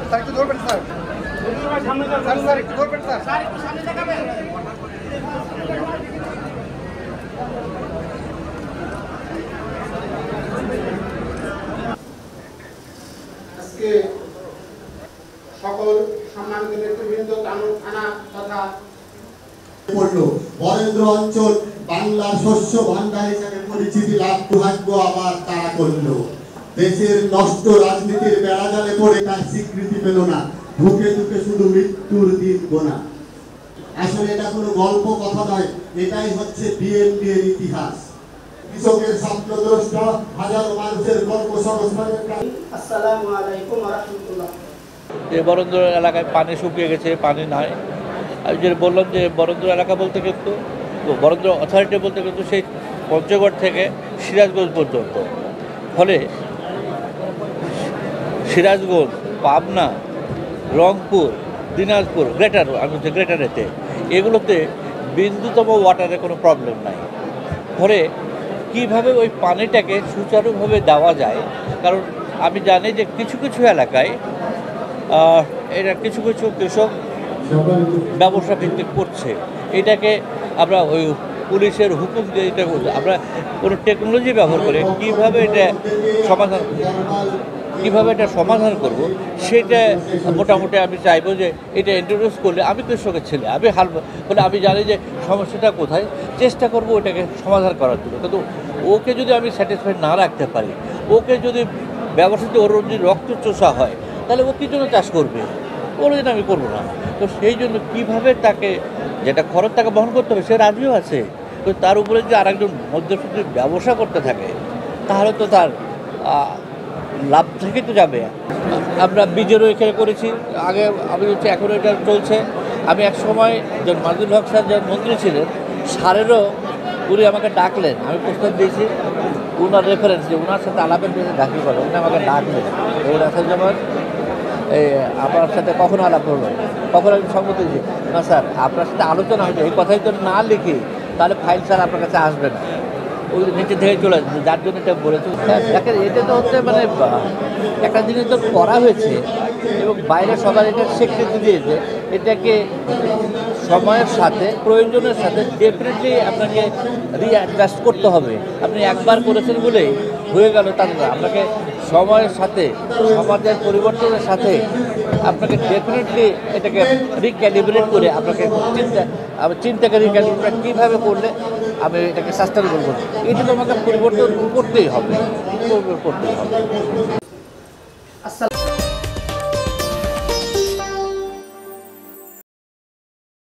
Sir একটু ধরবেন sir, sir একটু ধরবেন স্যার, স্যার একটু সামনে দেখাবেন। আজকে সকল সম্মানিত নেতৃবৃন্দ কানুন থানা তথা বরেন্দ্র অঞ্চল বাংলার শস্য ভান্ডার হিসেবে পরিচিতি লাভ দুর্ভাগ্য আবার তারা করলো। দেশের নষ্ট রাজনীতির বেড়াজালে পড়ে তার স্বীকৃতি পেল না, ধুকে ধুকে শুধু মৃত্যুর দিন গোনা। আসলে এটা কোনো গল্প কথা নয়, এটাই হচ্ছে বিএনপি এর ইতিহাস। কৃষকের স্বপ্নদ্রষ্টা, হাজারো মানুষের কর্মসংস্থানের। আসসালামু আলাইকুম ওয়া রাহমাতুল্লাহ। যে বরেন্দ্র এলাকায় পানি শুকিয়ে গেছে, পানি নাই। আমি যে বললাম যে বরেন্দ্র এলাকা বলতে কিন্তু বরেন্দ্র অথরিটি বলতে কিন্তু সেই পঞ্চগড় থেকে সিরাজগঞ্জ পর্যন্ত, ফলে সিরাজগঞ্জ, পাবনা, রংপুর, দিনাজপুর, গ্রেটার, আমি হচ্ছে গ্রেটারেতে, এগুলোতে বিন্দুতম ওয়াটারের কোনো প্রবলেম নাই। ফলে কীভাবে ওই পানিটাকে সুচারুভাবে দেওয়া যায়, কারণ আমি জানি যে কিছু কিছু এলাকায় এটা কিছু কিছু কৃষক ব্যবসা ভিত্তিক করছে। এটাকে আমরা ওই পুলিশের হুকুম দিয়ে এটা আমরা কোনো টেকনোলজি ব্যবহার করে কীভাবে এটা সমাধান করব, সেটা মোটামুটি আমি চাইবো যে এটা ইন্ট্রোডিউস করলে, আমি কৃষকের ছেলে, আমি বলে আমি জানি যে সমস্যাটা কোথায়, চেষ্টা করব ওটাকে সমাধান করার জন্য। কিন্তু ওকে যদি আমি স্যাটিসফাইড না রাখতে পারি, ওকে যদি ব্যবসাতে ওর যদি রক্ত চোষা হয়, তাহলে ও কী জন্য চাষ করবে? ওর জন্য আমি করবো না। তো সেই জন্য কীভাবে তাকে যেটা খরচ তাকে বহন করতে হবে, সে রাজিও আছে। তো তার উপরে যদি আরেকজন মধ্যস্থির ব্যবসা করতে থাকে, তাহলে তো তার লাভ থেকে তো যাবে। আমরা বীজেরও এখানে করেছি আগে, আমি হচ্ছে এখনও এটা চলছে। আমি এক সময় যখন মাজুল হক স্যার যখন মন্ত্রী ছিলেন, সারেরও উনি আমাকে ডাকলেন, আমি প্রস্তাব দিয়েছি ওনার রেফারেন্স যে ওনার সাথে আলাপের জন্য দাখিল করে, উনি আমাকে ডাকলেন। এই রাখার যেমন আপনার সাথে কখনো আলাপ হলো, কখনো আমি সম্মতি দিই না স্যার, আপনার সাথে আলোচনা হবে, এই কথাই তো না লিখি তাহলে ফাইল স্যার আপনার কাছে আসবে না, ওই নিচে থেকে চলে আসবে, যার জন্য এটা বলেছে। দেখেন এটা তো হচ্ছে মানে একটা জিনিস তো করা হয়েছে এবং বাইরে সবার এটা স্বীকৃতি দিয়েছে, এটাকে সময়ের সাথে প্রয়োজনের সাথে ডেফিনেটলি আপনাকে রিঅ্যাডজাস্ট করতে হবে। আপনি একবার করেছেন বলেই হয়ে গেল তা না, আপনাকে সময়ের সাথে সমাজের পরিবর্তনের সাথে আপনাকে ডেফিনেটলি এটাকে রিক্যালিব্রেট করে আপনাকে চিন্তাকে রিক্যালিব্রেট কীভাবে করলে আমি এটাকে সাস্টেনেবল করব, এটা তো আমাকে পরিবর্তন করতেই হবে। আসসালাম।